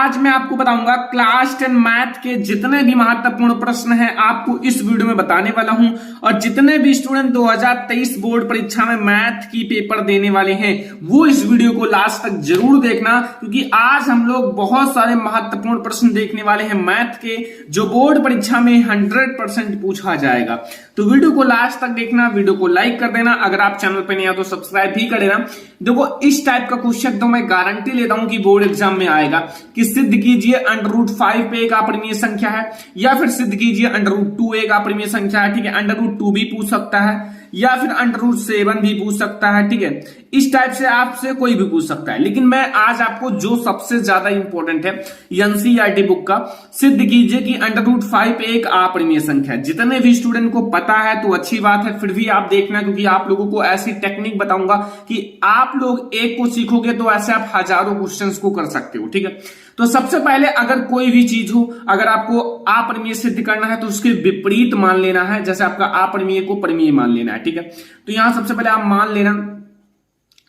आज मैं आपको बताऊंगा क्लास 10 मैथ के जितने भी महत्वपूर्ण प्रश्न हैं आपको इस वीडियो में बताने वाला हूं। और जितने भी स्टूडेंट 2023 बोर्ड परीक्षा में मैथ की पेपर देने वाले हैं वो इस वीडियो को लास्ट तक जरूर देखना, क्योंकि आज हम लोग बहुत सारे महत्वपूर्ण प्रश्न देखने वाले हैं मैथ के जो बोर्ड परीक्षा में 100% पूछा जाएगा। तो वीडियो को लास्ट तक देखना, वीडियो को लाइक कर देना, अगर आप चैनल पर नहीं आए तो सब्सक्राइब भी कर देना। देखो इस टाइप का क्वेश्चन तो मैं गारंटी लेता हूं कि बोर्ड एग्जाम में आएगा कि सिद्ध कीजिए √5 पे एक अपरिमेय संख्या है, या फिर सिद्ध कीजिए √2 एक अपरिमेय संख्या है। ठीक है, √2 भी पूछ सकता है, या फिर √7 भी पूछ सकता है। ठीक है, इस टाइप से आपसे कोई भी पूछ सकता है। लेकिन मैं आज आपको जो सबसे ज्यादा इंपॉर्टेंट है एनसीईआरटी बुक का, सिद्ध कीजिए कि √5 एक अपरिमेय संख्या है। जितने भी स्टूडेंट को पता है तो अच्छी बात है, फिर भी आप देखना, क्योंकि आप लोगों को ऐसी टेक्निक बताऊंगा कि आप लोग एक को सीखोगे तो ऐसे आप हजारों क्वेश्चंस को कर सकते हो। ठीक है, तो सबसे पहले अगर कोई भी चीज हो, अगर आपको अपरिमेय सिद्ध करना है तो उसके विपरीत मान लेना है। जैसे आपका अपरिमेय को परिमेय मान लेना है। ठीक है, तो यहां सबसे पहले आप मान लेना,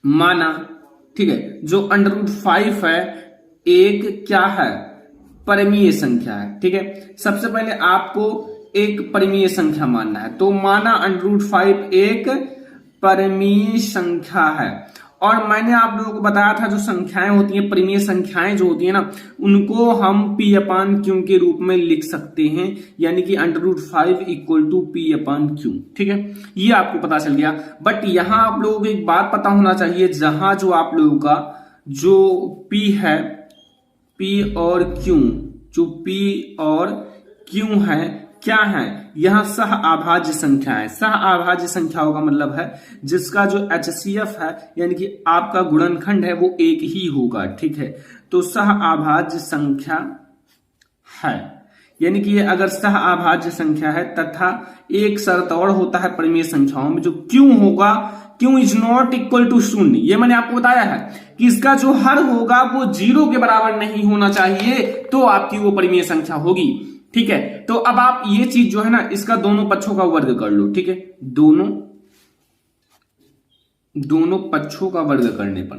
माना, ठीक है, जो √5 है एक क्या है, परिमेय संख्या है। ठीक है, सबसे पहले आपको एक परिमेय संख्या मानना है, तो माना √5 एक परिमेय संख्या है। और मैंने आप लोगों को बताया था जो संख्याएं होती हैं, परिमेय संख्याएं जो होती है ना, उनको हम P/Q के रूप में लिख सकते हैं, यानी कि √5 = P/Q। ठीक है, ये आपको पता चल गया। बट यहां आप लोगों को एक बात पता होना चाहिए, जहां जो आप लोगों का जो P है, P और Q, जो P और Q है क्या है, यहां सह अभाज्य संख्या है। सह अभाज्य संख्याओं का मतलब है जिसका जो HCF है, यानी कि आपका गुणनखंड है, वो एक ही होगा। ठीक है, तो सह अभाज्य संख्या है, यानी कि ये अगर सह अभाज्य संख्या है, तथा एक शर्त और होता है परिमेय संख्याओं में, जो Q होगा, Q ≠ 0। ये मैंने आपको बताया है कि इसका जो हर होगा वो 0 के बराबर नहीं होना चाहिए, तो आपकी वो परिमेय संख्या होगी। ठीक है, तो अब आप ये चीज जो है ना, इसका दोनों पक्षों का वर्ग कर लो। ठीक है, दोनों पक्षों का वर्ग करने पर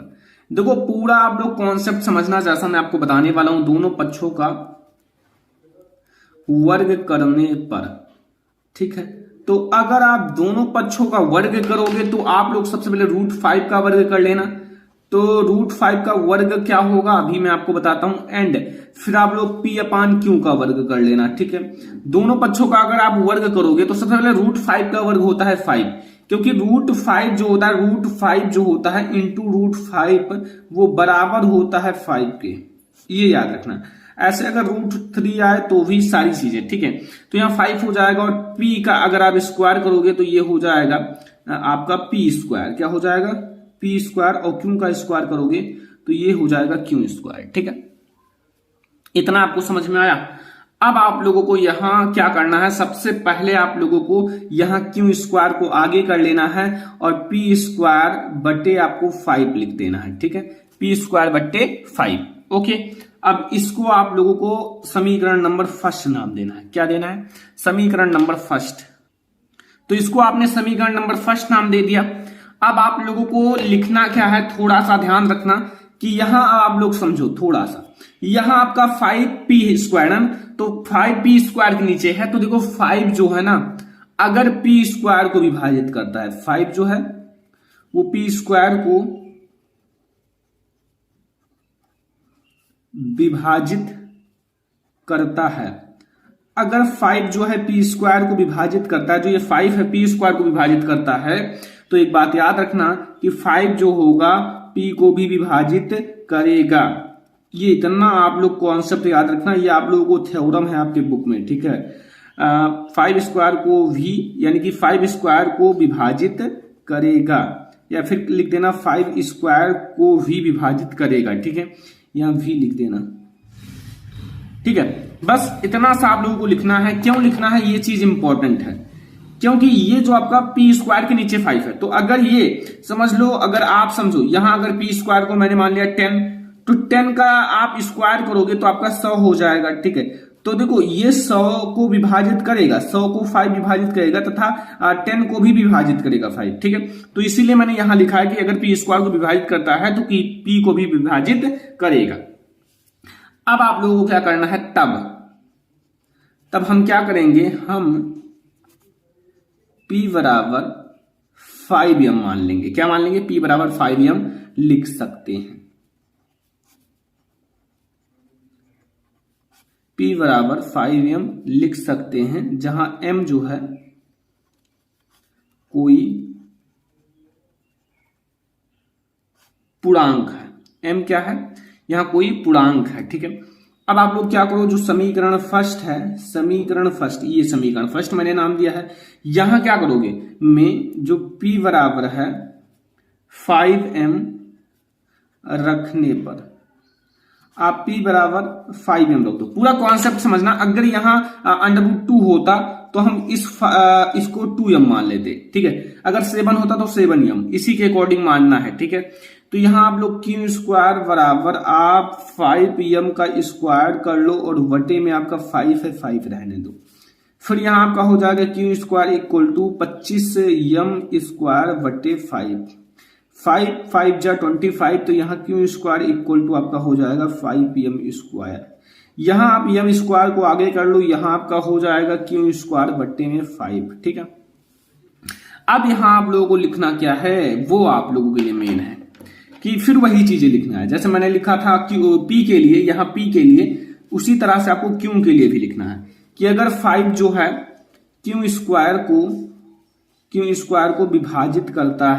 देखो पूरा आप लोग कॉन्सेप्ट समझना, जैसा मैं आपको बताने वाला हूं, दोनों पक्षों का वर्ग करने पर। ठीक है, तो अगर आप दोनों पक्षों का वर्ग करोगे तो आप लोग सबसे पहले √5 का वर्ग कर लेना। तो √5 का वर्ग क्या होगा अभी मैं आपको बताता हूं, एंड फिर आप लोग P/Q का वर्ग कर लेना। ठीक है, दोनों पक्षों का अगर आप वर्ग करोगे तो सबसे पहले √5 का वर्ग होता है 5, क्योंकि √5 जो होता है, √5 जो होता है इंटू √5 वो बराबर होता है 5 के। ये याद रखना। ऐसे अगर √3 आए तो भी सारी चीजें। ठीक है, तो यहाँ 5 हो जाएगा, और P का अगर आप स्क्वायर करोगे तो ये हो जाएगा आपका P²। क्या हो जाएगा, P², और Q का स्क्वायर करोगे तो ये हो जाएगा Q²। ठीक है, इतना आपको समझ में आया। अब आप लोगों को यहां क्या करना है, सबसे पहले आप लोगों को यहां Q² को आगे कर लेना है और P² बटे आपको 5 लिख देना है। ठीक है, P² बटे 5। ओके, अब इसको आप लोगों को समीकरण नंबर फर्स्ट नाम देना है। क्या देना है, समीकरण नंबर फर्स्ट। तो इसको आपने समीकरण नंबर फर्स्ट नाम दे दिया। अब आप लोगों को लिखना क्या है, थोड़ा सा ध्यान रखना कि यहां आप लोग समझो थोड़ा सा, यहां आपका 5P² है, तो 5P² के नीचे है, तो देखो 5 जो है ना, अगर P² को विभाजित करता है, 5 जो है वो P² को विभाजित करता है। अगर 5 जो है P² को विभाजित करता है, जो ये 5 है P² को विभाजित करता है, तो एक बात याद रखना कि 5 जो होगा P को भी विभाजित करेगा। ये इतना आप लोग कॉन्सेप्ट याद रखना, ये आप लोगों को थ्योरम है आपके बुक में। ठीक है, 5² को भी, यानी कि 5² को विभाजित करेगा, या फिर लिख देना 5² को भी विभाजित करेगा। ठीक है, यहां भी लिख देना। ठीक है, बस इतना सा आप लोगों को लिखना है। क्यों लिखना है, ये चीज इंपॉर्टेंट है, क्योंकि ये जो आपका P² के नीचे 5 है, तो अगर ये समझ लो, अगर आप समझो यहां अगर P² को मैंने मान लिया 10, तो 10 का आप स्क्वायर करोगे तो आपका 100 हो जाएगा। ठीक है, तो देखो ये 100 को विभाजित करेगा, 100 को 5 विभाजित करेगा, तथा 10 को भी विभाजित करेगा 5। ठीक है, तो इसीलिए मैंने यहां लिखा है कि अगर P² को विभाजित करता है तो P को भी विभाजित करेगा। अब आप लोगों को क्या करना है, तब हम क्या करेंगे, हम P बराबर 5m मान लेंगे। क्या मान लेंगे, P बराबर 5m लिख सकते हैं। P बराबर 5m लिख सकते हैं, जहां m जो है कोई पूर्णांक है। m क्या है, यहां कोई पूर्णांक है, ठीक है। अब आप लोग क्या करो, जो समीकरण फर्स्ट है, समीकरण फर्स्ट, ये समीकरण फर्स्ट मैंने नाम दिया है, यहां क्या करोगे, में जो P बराबर है 5m रखने पर आप P बराबर 5m रख दो। पूरा कॉन्सेप्ट समझना, अगर यहां √2 होता तो हम इसको 2m मान लेते, ठीक है। अगर 7 होता तो 7m, इसी के अकॉर्डिंग मानना है, ठीक है। तो यहां आप लोग क्यू स्क्वायर बराबर आप 5m का स्क्वायर कर लो और वटे में आपका 5 है, 5 रहने दो। फिर यहां आपका हो जाएगा Q square equal to 25m square बटे 5 5 जा 25, तो यहाँ क्यू स्क्वायर इक्वल टू आपका हो जाएगा 5m स्क्वायर। यहां आप m स्क्वायर को आगे कर लो, यहां आपका हो जाएगा क्यू स्क्वायर बट्टे में 5, ठीक है। अब यहां आप लोगों को लिखना क्या है, वो आप लोगों के लिए मेन है कि फिर वही चीजें लिखना है, जैसे मैंने लिखा था P के लिए, यहां P के लिए, उसी तरह से आपको Q के लिए भी लिखना है कि अगर 5 जो है क्यू स्क्वायर को विभाजित करता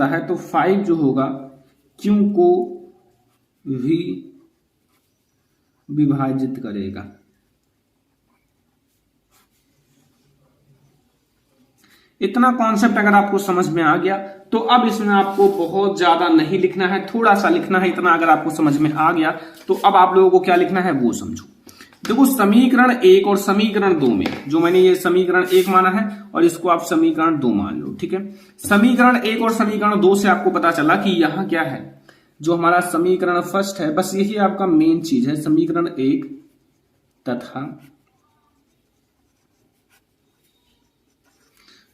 है, तो 5 जो होगा Q को भी विभाजित करेगा। इतना कॉन्सेप्ट अगर आपको समझ में आ गया तो अब इसमें आपको बहुत ज्यादा नहीं लिखना है, थोड़ा सा लिखना है। इतना अगर आपको समझ में आ गया तो अब आप लोगों को क्या लिखना है वो समझो। देखो समीकरण 1 और समीकरण 2 में, जो मैंने ये समीकरण 1 माना है और इसको आप समीकरण 2 मान लो, ठीक है। समीकरण 1 और समीकरण 2 से आपको पता चला कि यहां क्या है, जो हमारा समीकरण फर्स्ट है, बस यही आपका मेन चीज है। समीकरण 1 तथा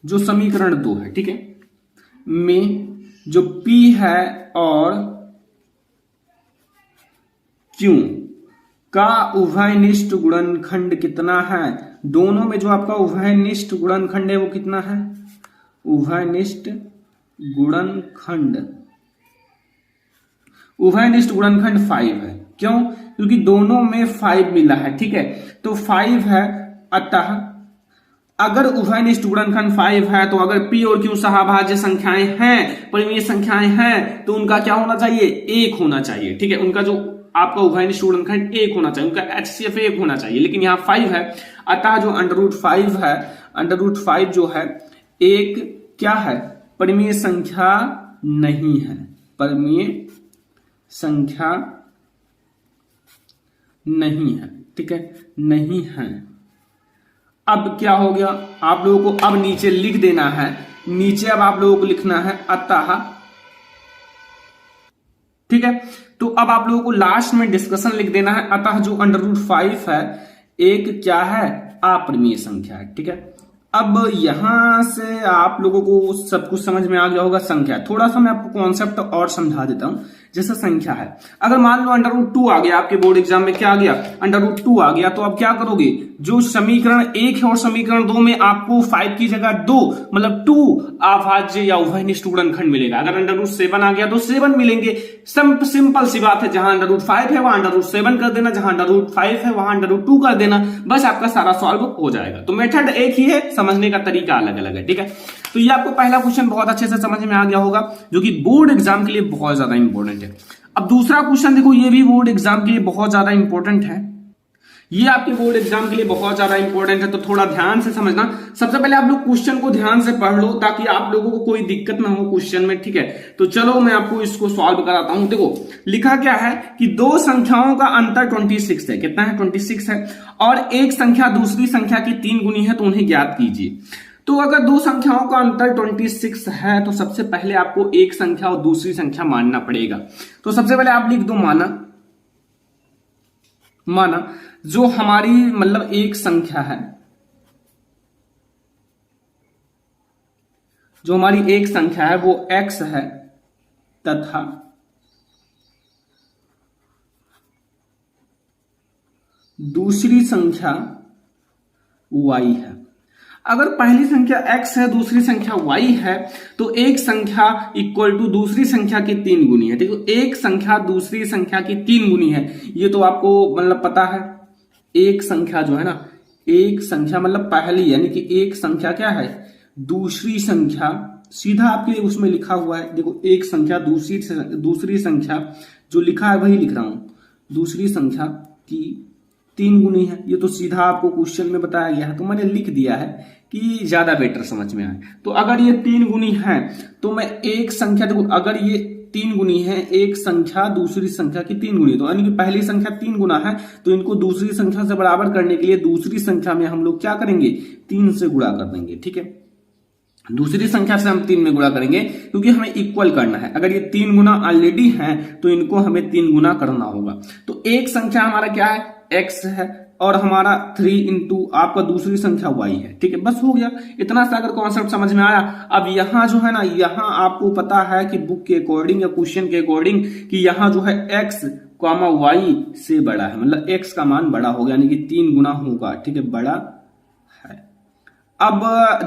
जो समीकरण 2 है, ठीक है, में जो P है और Q का उभयनिष्ठ गुणनखंड कितना है, दोनों में जो आपका उभयनिष्ठ गुणनखंड है वो कितना है, उभयनिष्ठ गुणनखंड 5 है। क्यों, क्योंकि दोनों में 5 मिला है, ठीक है, तो 5 है। अतः अगर उभयनिष्ठ गुणनखंड 5 है तो अगर P और Q सहभाज्य संख्याएं हैं, परिमेय संख्याएं हैं, तो उनका क्या होना चाहिए, 1 होना चाहिए, ठीक है। उनका जो आपका उभयनिष्ठ गुणनखंड 1 होना चाहिए, उनका HCF 1 होना चाहिए, लेकिन यहाँ 5 है। अतः जो √5 है, √5 जो है एक क्या है, परिमेय संख्या नहीं है, परिमेय संख्या नहीं है, ठीक है, नहीं है। अब क्या हो गया, आप लोगों को अब नीचे लिख देना है, नीचे अब आप लोगों को लिखना है अतः, ठीक है। तो अब आप लोगों को लास्ट में डिस्कशन लिख देना है, अतः जो √5 है एक क्या है, अपरिमेय संख्या है, ठीक है। अब यहां से आप लोगों को सब कुछ समझ में आ गया होगा। संख्या, थोड़ा सा मैं आपको कॉन्सेप्ट और समझा देता हूं। जैसे संख्या है, अगर मान लो √2 आ गया, आपके बोर्ड एग्जाम में क्या आ गया, √2 आ गया, तो अब क्या करोगे, जो समीकरण 1 है और समीकरण 2 में आपको 5 की जगह 2 मतलब 2 अभाज्य या उभयनिष्ठ गुणनखंड मिलेगा। अगर √7 आ गया तो 7 मिलेंगे। सिंपल सी बात है, जहां √5 है वहां √7 कर देना, जहां √5 है वहां √2 कर देना, बस आपका सारा सॉल्व हो जाएगा। तो मेथड एक ही है, समझने का तरीका अलग अलग है, ठीक है। तो ये आपको पहला क्वेश्चन बहुत अच्छे से समझ में आ गया होगा, जो कि बोर्ड एग्जाम के लिए बहुत ज्यादा इंपॉर्टेंट है। अब दूसरा क्वेश्चन देखो, ये भी बोर्ड एग्जाम के लिए बहुत ज्यादा इंपॉर्टेंट है, ये आपके बोर्ड एग्जाम के लिए बहुत ज्यादा इंपॉर्टेंट है, तो थोड़ा ध्यान से समझना। सबसे पहले आप लोग क्वेश्चन को ध्यान से पढ़ लो ताकि आप लोगों को कोई दिक्कत ना हो क्वेश्चन में, ठीक है। तो चलो मैं आपको इसको सॉल्व कराता हूं। देखो लिखा क्या है कि दो संख्याओं का अंतर 26 है, कितना है, 26 है, और एक संख्या दूसरी संख्या की 3 गुनी है, तो उन्हें ज्ञात कीजिए। तो अगर दो संख्याओं का अंतर 26 है तो सबसे पहले आपको एक संख्या और दूसरी संख्या मानना पड़ेगा। तो सबसे पहले आप लिख दो माना जो हमारी मतलब एक संख्या है, जो हमारी एक संख्या है वो x है तथा दूसरी संख्या y है। अगर पहली संख्या x है, दूसरी संख्या y है, तो एक संख्या इक्वल टू दूसरी संख्या की 3 गुनी है। देखो, एक संख्या दूसरी संख्या की 3 गुनी है, ये तो आपको मतलब पता है। एक संख्या जो है ना, एक संख्या मतलब पहली, यानी कि एक संख्या क्या है, दूसरी संख्या, सीधा आपके उसमें लिखा हुआ है। देखो, एक संख्या दूसरी संख्या जो लिखा है वही लिख रहा हूं, दूसरी संख्या की 3 गुनी है। ये तो सीधा आपको क्वेश्चन में बताया गया है, तो मैंने लिख दिया है कि ज्यादा बेटर समझ में आए। तो अगर ये 3 गुनी है तो मैं एक संख्या, देखो अगर ये 3 गुनी है, एक संख्या दूसरी संख्या की 3 गुनी, तो यानी कि पहली संख्या 3 गुना है, तो इनको दूसरी संख्या से बराबर करने के लिए दूसरी संख्या में हम लोग क्या करेंगे, 3 से गुणा कर देंगे। ठीक है, दूसरी संख्या से हम 3 में गुणा करेंगे क्योंकि हमें इक्वल करना है। अगर ये 3 गुना ऑलरेडी है तो इनको हमें 3 गुना करना होगा। तो एक संख्या हमारा क्या है, x है, और हमारा 3 इंटू आपका दूसरी संख्या y है। ठीक है, बस हो गया। इतना सा अगर कॉन्सेप्ट समझ में आया। अब यहाँ जो है ना, यहाँ आपको पता है कि बुक के अकॉर्डिंग या क्वेश्चन के अकॉर्डिंग कि यहाँ जो है x कॉमा y से बड़ा है, मतलब x का मान बड़ा होगा, यानी कि 3 गुना होगा। ठीक है, बड़ा है। अब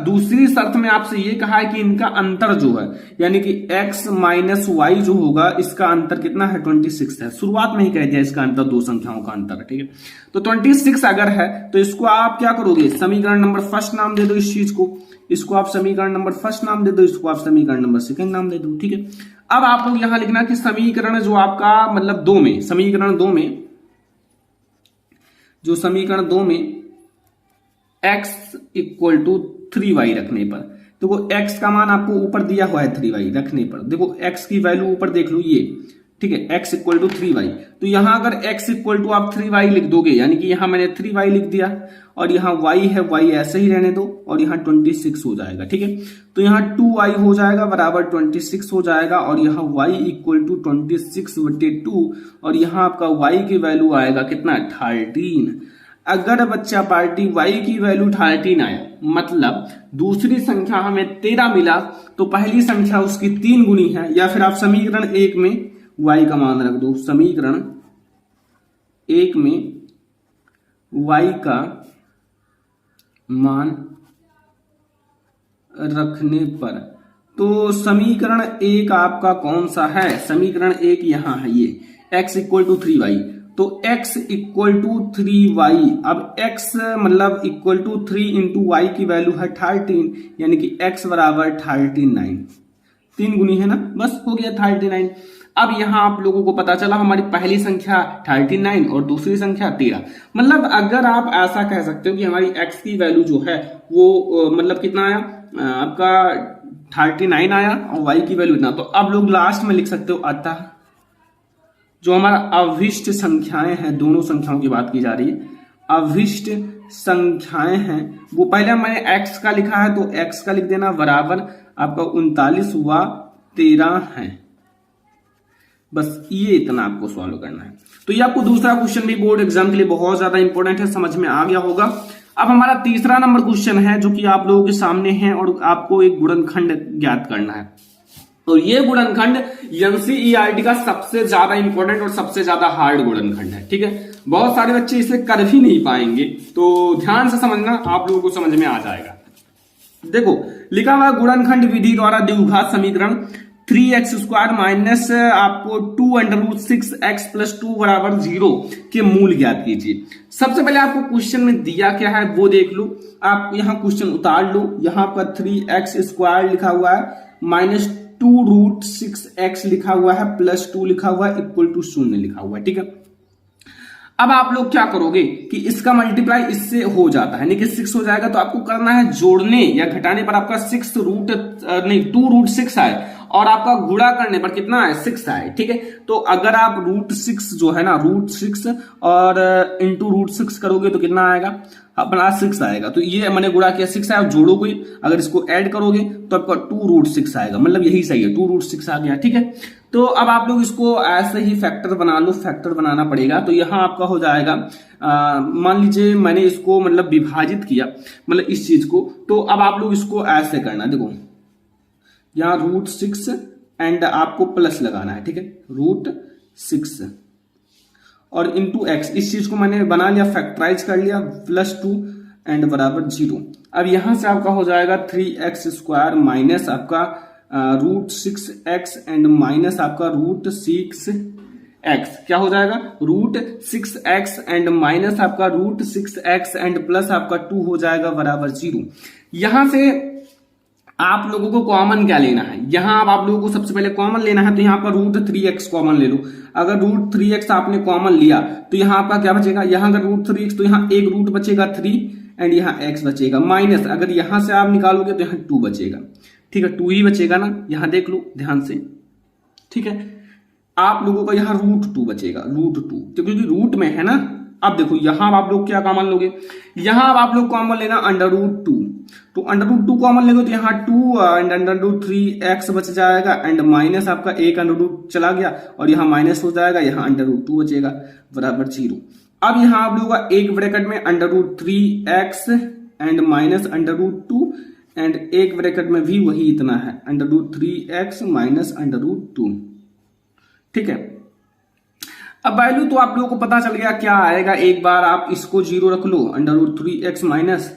दूसरी शर्त में आपसे ये कहा है कि इनका अंतर जो है, यानी कि x माइनस वाई जो होगा, इसका अंतर कितना है, 26 है। शुरुआत में ही कह दिया इसका अंतर दो संख्याओं का अंतर है। ठीक है, तो 26 अगर है तो इसको आप क्या करोगे, समीकरण नंबर फर्स्ट नाम दे दो इस चीज को, इसको आप समीकरण नंबर फर्स्ट नाम दे दो, इसको आप समीकरण नंबर सेकंड नाम दे दो। ठीक है, अब आप लोग यहां लिखना कि समीकरण जो आपका मतलब 2 में, समीकरण 2 में, जो समीकरण 2 में x इक्वल टू 3y रखने पर, देखो x का मान आपको ऊपर दिया हुआ है 3y रखने पर, देखो x की वैल्यू ऊपर देख लो ये। ठीक है, x इक्वल टू 3y, तो यहां अगर x इक्वल टू आप 3y लिख दोगे, यानी कि यहां मैंने 3y लिख दिया, और यहां y है, y ऐसे ही रहने दो, और यहां 26 हो जाएगा। ठीक है, तो यहां 2y हो जाएगा बराबर 26 हो जाएगा, और यहां y इक्वल टू 26/2, और यहां आपका y की वैल्यू आएगा कितना, 13। अगर बच्चा पार्टी y की वैल्यू 13 आया, मतलब दूसरी संख्या हमें 13 मिला, तो पहली संख्या उसकी 3 गुनी है। या फिर आप समीकरण 1 में y का मान रख दो, समीकरण 1 में y का मान रखने पर, तो समीकरण 1 आपका कौन सा है, समीकरण 1 यहां है ये, x इक्वल टू 3y, तो x इक्वल टू 3y। अब x मतलब इक्वल टू 3 इंटू वाई की वैल्यू है 13, यानी कि x बराबर 39, 3 गुनी है ना, बस हो गया 39। अब यहां आप लोगों को पता चला हमारी पहली संख्या 39 और दूसरी संख्या 13। मतलब अगर आप ऐसा कह सकते हो कि हमारी x की वैल्यू जो है वो मतलब कितना आया, आपका 39 आया, और y की वैल्यू इतना। तो अब लोग लास्ट में लिख सकते हो अतः जो हमारा अभिष्ट संख्याएं हैं, दोनों संख्याओं की बात की जा रही है, अभिष्ट संख्याएं हैं, वो पहले मैंने x का लिखा है तो x का लिख देना बराबर आपका 39 व 13 है। बस ये इतना आपको सॉल्व करना है। तो ये आपको दूसरा क्वेश्चन भी बोर्ड एग्जाम के लिए बहुत ज्यादा इंपॉर्टेंट है, समझ में आ गया होगा। अब हमारा तीसरा नंबर क्वेश्चन है जो कि आप लोगों के सामने है, और आपको एक गुणनखंड ज्ञात करना है। तो ये गुणनखंड एनसीईआरटी का सबसे ज्यादा इंपॉर्टेंट और सबसे ज्यादा हार्ड गुणनखंड है। ठीक है, बहुत सारे बच्चे इसे कर भी नहीं पाएंगे, तो ध्यान से समझना, आप लोगों को समझ में आ जाएगा। देखो, लिखा हुआ गुणनखंड विधि द्वारा द्विघात समीकरण 3x² माइनस आपको 2√6x + 2 बराबर 0 के मूल ज्ञात कीजिए। सबसे पहले आपको क्वेश्चन में दिया क्या है वो देख लो, आप यहां क्वेश्चन उतार लो। यहां पर 3x² लिखा हुआ है, माइनस 2√6x लिखा हुआ है, +2 लिखा हुआ है, इक्वल टू 0 लिखा हुआ है। ठीक है, अब आप लोग क्या करोगे कि इसका मल्टीप्लाई इससे हो जाता है, यानी कि 6 हो जाएगा, तो आपको करना है जोड़ने या घटाने पर आपका 2√6 आए, और आपका गुणा करने पर कितना है, 6 आए। ठीक है, तो अगर आप √6 जो है ना, √6 और इंटू √6 करोगे तो कितना आएगा, अपना 6 आएगा। तो ये मैंने गुणा किया, 6 आया, जोड़ोगे, अगर इसको ऐड करोगे तो आपका 2√6 आएगा, मतलब यही सही है, 2√6 आ गया। ठीक है, तो अब आप लोग इसको ऐसे ही फैक्टर बना लो, फैक्टर बनाना पड़ेगा। तो यहां आपका हो जाएगा, मान लीजिए मैंने इसको मतलब विभाजित किया, मतलब इस चीज को, तो अब आप लोग इसको ऐसे करना, देखो यहाँ √6 एंड आपको प्लस लगाना है, ठीक है, √6 और इंटू एक्स। इस चीज को मैंने बना लिया, फैक्टराइज कर लिया, +2 एंड बराबर 0। अब यहां से आपका हो जाएगा 3x² माइनस आपका √6x एंड माइनस आपका √6x। क्या हो जाएगा, √6x एंड माइनस आपका √6x एंड प्लस आपका 2 हो जाएगा बराबर 0। यहां से आप लोगों को कॉमन क्या लेना है, यहां आप लोगों को सबसे पहले कॉमन लेना है, तो यहां पर √3x कॉमन ले लो। अगर √3x आपने कॉमन लिया तो यहां आपका क्या बचेगा, यहां अगर √3x तो यहां एक रूट बचेगा 3 एंड यहां x बचेगा, माइनस अगर यहां से आप निकालोगे तो यहां 2 बचेगा, ठीक है, 2 ही बचेगा ना, यहां देख लो ध्यान से, ठीक है। आप लोगों का यहां √2 बचेगा, √2 क्योंकि रूट में है ना। अब देखो यहां आप लोग क्या कॉमन लोगे, यहां आप लोग कॉमन लेना √2, तो √2 कॉमन लेंगे तो यहाँ 2 एंड √3x बच जाएगा एंड माइनस आपका एक √2 चला गया और यहाँ माइनस हो जाएगा, यहाँ √2 बचेगा बराबर 0। अब यहाँ आप लोगों का एक ब्रैकेट में √3x एंड माइनस √2 एंड एक ब्रैकेट में भी वही इतना है √3x माइनस √2, ठीक है। अब वैल्यू तो आप लोगों को पता चल गया क्या आएगा, एक बार आप इसको 0 रख लो, √3x माइनस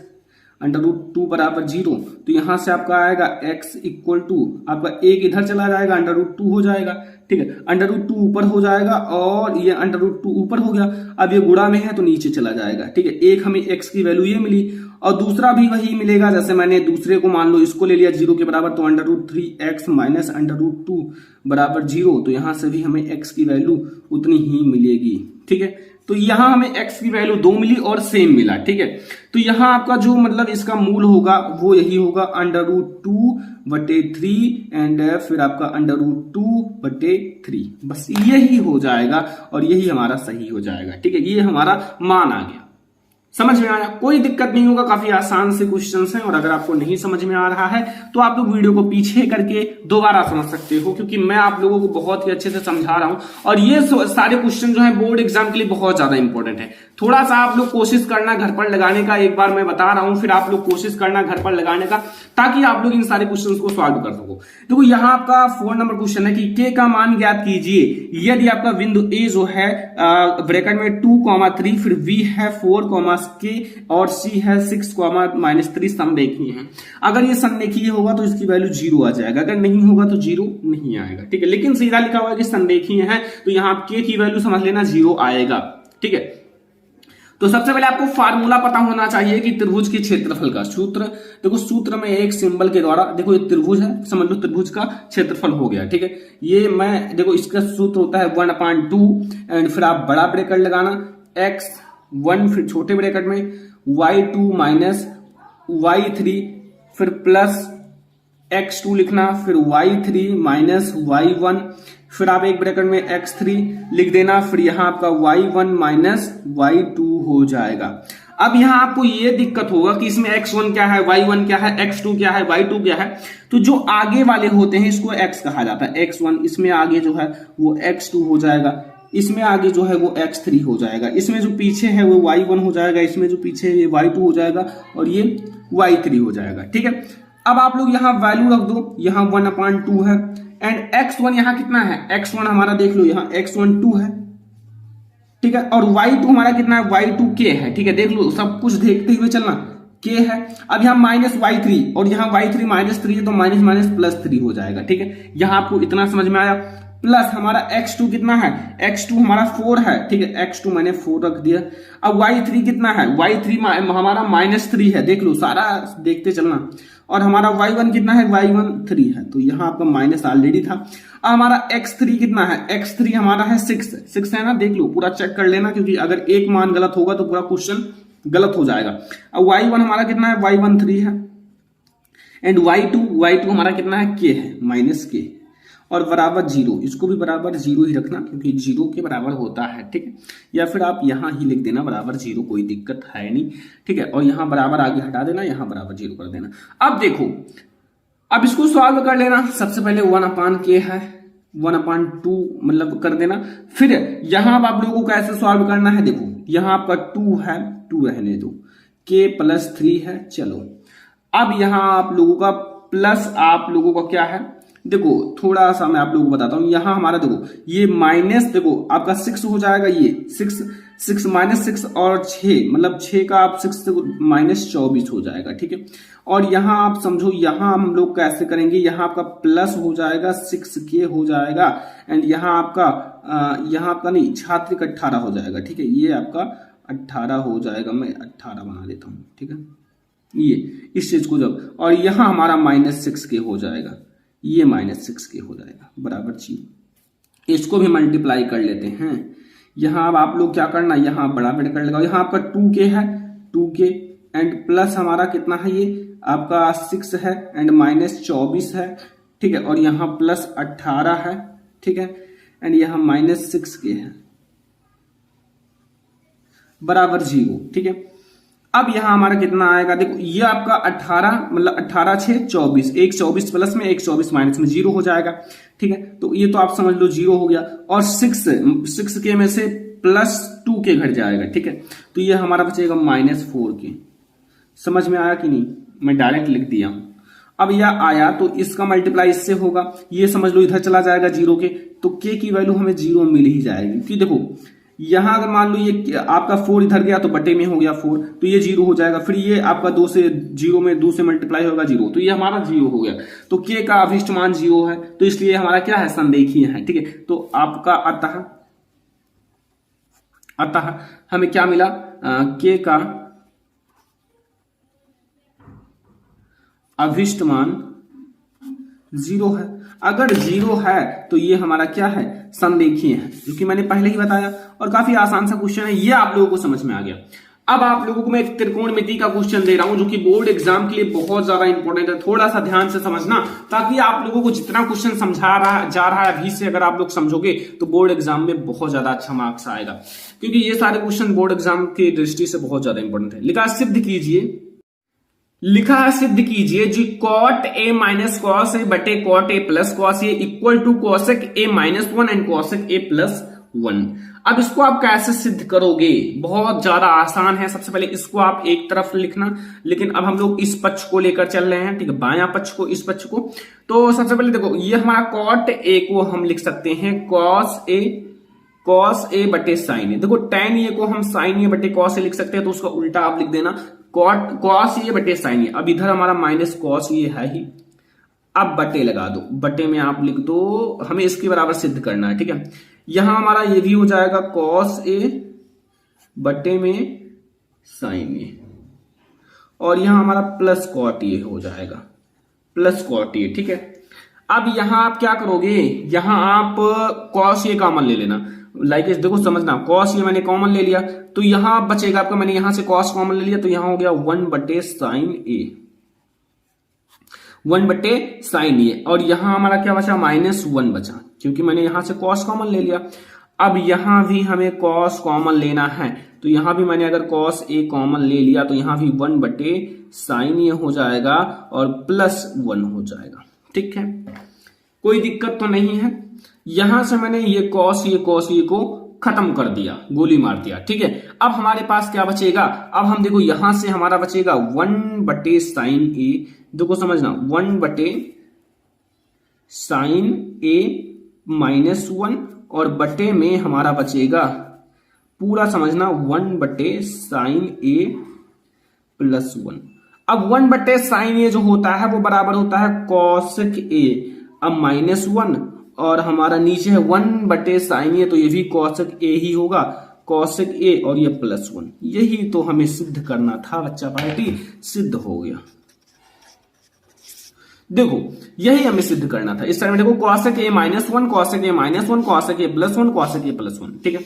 √2 बराबर 0, तो यहां से आपका आएगा x इक्वल टू आपका एक इधर चला जाएगा, √2 हो जाएगा, ठीक है, √2 ऊपर हो जाएगा और ये √2 ऊपर हो गया। अब ये गुणा में है तो नीचे चला जाएगा, ठीक है। एक हमें x की वैल्यू ये मिली और दूसरा भी वही मिलेगा, जैसे मैंने दूसरे को मान लो इसको ले लिया 0 के बराबर, तो √3x माइनस √2 बराबर 0, तो यहां से भी हमें x की वैल्यू उतनी ही मिलेगी, ठीक है। तो यहां हमें x की वैल्यू 2 मिली और सेम मिला, ठीक है। तो यहां आपका जो मतलब इसका मूल होगा वो यही होगा √2/3 एंड फिर आपका √2/3, बस यही हो जाएगा और यही हमारा सही हो जाएगा, ठीक है। ये हमारा मान आ गया, समझ में आया, कोई दिक्कत नहीं होगा, काफी आसान से क्वेश्चंस हैं। और अगर आपको नहीं समझ में आ रहा है तो आप लोग वीडियो को पीछे करके दोबारा समझ सकते हो, क्योंकि मैं आप लोगों को बहुत ही अच्छे से समझा रहा हूं और ये सारे क्वेश्चन जो है बोर्ड एग्जाम के लिए बहुत ज्यादा इंपॉर्टेंट है। थोड़ा सा आप लोग कोशिश करना घर पर लगाने का, एक बार मैं बता रहा हूं फिर आप लोग कोशिश करना घर पर लगाने का, ताकि आप लोग इन सारे क्वेश्चन को सॉल्व कर सको। देखो यहाँ आपका 4 नंबर क्वेश्चन है कि के का मान ज्ञात कीजिए यदि आपका बिंदु ए जो है ब्रैकेट में 2,3 फिर बी है 4, के और सी है 6,-3 समरेखीय है। अगर ये समरेखीय होगा तो इसकी वैल्यू 0 आ जाएगा, अगर नहीं होगा तो 0 नहीं आएगा, ठीक है। लेकिन सीधा लिखा हुआ है कि समरेखीय है तो यहां के की वैल्यू समझ लेना 0 आएगा, ठीक है। तो सबसे पहले आपको फार्मूला पता होना चाहिए कि त्रिभुज के क्षेत्रफल का सूत्र। देखो सूत्र में एक सिंबल के द्वारा, देखो ये त्रिभुज है, समझ लो त्रिभुज का क्षेत्रफल हो गया, ठीक है। ये मैं देखो इसका सूत्र होता है 1/2 एंड फिर आप बड़ा ब्रैकेट लगाना x1 फिर छोटे ब्रैकेट में y2 माइनस y3 फिर प्लस x2 लिखना फिर y3 माइनस y1 फिर आप एक ब्रैकेट में x3 लिख देना, फिर यहां आपका y1 माइनस y2 हो जाएगा। अब यहां आपको ये दिक्कत होगा कि इसमें x1 क्या है, y1 क्या है, x2 क्या है, y2 क्या है। तो जो आगे वाले होते हैं इसको x कहा जाता है, x1, इसमें आगे जो है वो x2 हो जाएगा, इसमें आगे जो है वो x3 हो जाएगा, इसमें जो पीछे है वो y1 हो जाएगा, इसमें जो पीछे है ये y2 हो जाएगा और ये y3 हो जाएगा, ठीक है। अब आप लोग यहाँ वैल्यू रख दो, यहाँ 1/2 है एंड x1 यहाँ कितना है, x1 हमारा देख लो यहाँ x1 2 है, ठीक है, और y2 हमारा कितना है, y2 k है, ठीक है। देख लो सब कुछ देखते हुए चलना, k है। अब यहाँ माइनस y3 और यहाँ y3 -3 है तो माइनस माइनस +3 हो जाएगा, ठीक है। यहाँ आपको इतना समझ में आया। प्लस हमारा x2 कितना है, x2 हमारा 4 है, ठीक है, x2 मैंने 4 रख दिया। अब y3 कितना है, y3 हमारा -3 है, देख लो सारा देखते चलना, और हमारा y1 कितना है, y1 3 है, तो यहाँ आपका माइनस ऑलरेडी था। अब हमारा x3 कितना है, x3 हमारा है 6 है ना, देख लो पूरा चेक कर लेना, क्योंकि अगर एक मान गलत होगा तो पूरा क्वेश्चन गलत हो जाएगा। अब y1 हमारा कितना है, y1 3 है एंड y2 हमारा कितना है, k है, -k और बराबर 0, इसको भी बराबर 0 ही रखना क्योंकि 0 के बराबर होता है, ठीक है। या फिर आप यहां ही लिख देना बराबर 0, कोई दिक्कत है नहीं, ठीक है। और यहां बराबर आगे हटा देना, यहां बराबर 0 कर देना। अब देखो, अब इसको सॉल्व कर लेना। सबसे पहले 1/k है, 1/2 मतलब कर देना। फिर यहां अब आप लोगों को कैसे सॉल्व करना है, देखो यहां आपका 2 है, 2 रहने दो, k + 3 है, चलो। अब यहां आप लोगों का प्लस आप लोगों का क्या है, देखो थोड़ा सा मैं आप लोगों को बताता हूं, यहां हमारा देखो ये माइनस, देखो आपका 6 हो जाएगा, ये 6 माइनस 6 और 6 मतलब 6 का आप 6 से माइनस 24 हो जाएगा, ठीक है। और यहां आप समझो, यहां हम लोग कैसे करेंगे, यहां आपका प्लस हो जाएगा 6k हो जाएगा, एंड यहां आपका नहीं छात्रिक 18 हो जाएगा, ठीक है। ये आपका 18 हो जाएगा, मैं 18 बना देता हूं, ठीक है। ये इस चीज को जब, और यहां हमारा माइनस 6k हो जाएगा, ये माइनस 6k हो जाएगा बराबर चीज। इसको भी मल्टीप्लाई कर लेते हैं। यहां अब आप लोग क्या करना, यहां बड़ा बेटा कर लगाओ, यहां आपका 2k है, 2k एंड प्लस हमारा कितना है, ये आपका 6 है एंड माइनस 24 है, ठीक है। और यहां प्लस 18 है, ठीक है, एंड यहां माइनस 6k है बराबर 0, ठीक है। अब यहां हमारा कितना आएगा, देखो ये आपका 18 मतलब 18 6 24, एक 24 प्लस में एक 24 माइनस में 0 हो जाएगा, ठीक है। तो ये तो आप समझ लो 0 हो गया, और 6k में से प्लस 2k घट जाएगा, ठीक है। तो ये हमारा बचेगा माइनस 4k। समझ में आया कि नहीं, मैं डायरेक्ट लिख दिया हूं। अब यह आया तो इसका मल्टीप्लाई इससे होगा, ये समझ लो इधर चला जाएगा 0 के, तो k की वैल्यू हमें 0 मिल ही जाएगी, क्योंकि देखो यहां अगर मान लो ये आपका 4 इधर गया तो बटे में हो गया 4, तो ये 0 हो जाएगा। फिर ये आपका 2 से 0 में 2 से मल्टीप्लाई होगा 0, तो ये हमारा 0 हो गया। तो k का अभिष्ट मान 0 है, तो इसलिए हमारा क्या है, संरेखीय है, ठीक है। तो आपका अतः हमें क्या मिला, k का अभिष्ट मान 0 है। अगर 0 है तो ये हमारा क्या है, संरेखीय है, जो कि मैंने पहले ही बताया, और काफी आसान सा क्वेश्चन है, ये आप लोगों को समझ में आ गया। अब आप लोगों को मैं एक त्रिकोणमिति का क्वेश्चन दे रहा हूं, जो कि बोर्ड एग्जाम के लिए बहुत ज्यादा इंपॉर्टेंट है। थोड़ा सा ध्यान से समझना, ताकि आप लोगों को जितना क्वेश्चन समझा जा रहा है अभी से अगर आप लोग समझोगे तो बोर्ड एग्जाम में बहुत ज्यादा अच्छा मार्क्स आएगा, क्योंकि ये सारे क्वेश्चन बोर्ड एग्जाम की दृष्टि से बहुत ज्यादा इंपॉर्टेंट है। लिखा है सिद्ध कीजिए जी cot A minus cos A बटे cot A plus cos A equal to cosec A minus 1 and cosec A plus 1। अब इसको आप कैसे सिद्ध करोगे, बहुत ज्यादा आसान है। सबसे पहले इसको आप एक तरफ लिखना, लेकिन अब हम लोग इस पक्ष को लेकर चल रहे हैं, ठीक है, बायां पक्ष को, इस पक्ष को। तो सबसे पहले देखो ये हमारा कॉट ए को हम लिख सकते हैं कॉस ए बटे साइन ए। देखो tan ए को हम साइन ए बटे कॉस ए लिख सकते हैं, तो उसका उल्टा आप लिख देना कॉस ए बटे साइन ए। अब इधर हमारा माइनस कॉस ए है ही, अब बटे लगा दो, बटे में आप लिख दो, हमें इसके बराबर सिद्ध करना है, ठीक है। यहां हमारा ये भी हो जाएगा कॉस ए बटे में साइन ए, और यहां हमारा प्लस कॉट ए हो जाएगा, प्लस कॉट ए, ठीक है। अब यहां आप क्या करोगे, यहां आप कॉस ए कॉमन ले लेना, लाइक देखो समझना, कॉस ये मैंने कॉमन ले लिया, तो यहां बचेगा आपका, मैंने यहां से कॉस कॉमन ले लिया, तो यहां हो गया 1 बटे साइन ए, 1 बटे साइन ए, और यहां हमारा क्या बचा, माइनस 1 बचा, क्योंकि मैंने यहां से कॉस कॉमन ले लिया। अब यहां भी हमें कॉस कॉमन लेना है, तो यहां भी मैंने अगर कॉस ए कॉमन ले लिया, तो यहां भी 1 बटे साइन ए हो जाएगा और प्लस 1 हो जाएगा, ठीक है। कोई दिक्कत तो नहीं है। यहां से मैंने ये कॉस ये को खत्म कर दिया, गोली मार दिया, ठीक है। अब हमारे पास क्या बचेगा, अब हम देखो यहां से हमारा बचेगा 1 बटे साइन ए, देखो समझना 1 बटे साइन ए माइनस 1, और बटे में हमारा बचेगा पूरा समझना 1 बटे साइन ए प्लस 1। अब 1 बटे साइन ए जो होता है वो बराबर होता है कॉसेक ए, अब माइनस 1, और हमारा नीचे है 1 बटे साइन ए, तो ये भी कॉसेक ए ही होगा, कॉसेक ए और ये प्लस 1। यही तो हमें सिद्ध करना था बच्चा पार्टी, सिद्ध हो गया। देखो यही हमें सिद्ध करना था। इस तरह में देखो cosec A minus 1, cosec A minus 1, cosec A plus 1, cosec A plus 1, ठीक है।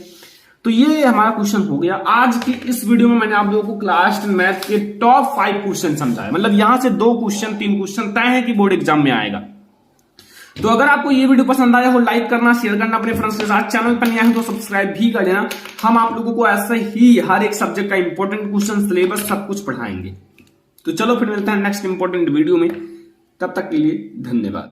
तो ये हमारा क्वेश्चन हो गया। आज की इस वीडियो में मैंने आप लोगों को क्लास 10 मैथ के टॉप 5 क्वेश्चन समझाया, मतलब यहां से 2 क्वेश्चन 3 क्वेश्चन तय है कि बोर्ड एग्जाम में आएगा। तो अगर आपको ये वीडियो पसंद आया हो, लाइक करना, शेयर करना अपने फ्रेंड्स के साथ, चैनल पर नया है तो सब्सक्राइब भी कर लेना। हम आप लोगों को ऐसे ही हर एक सब्जेक्ट का इंपॉर्टेंट क्वेश्चन, सिलेबस सब कुछ पढ़ाएंगे। तो चलो फिर मिलते हैं नेक्स्ट इंपॉर्टेंट वीडियो में, तब तक के लिए धन्यवाद।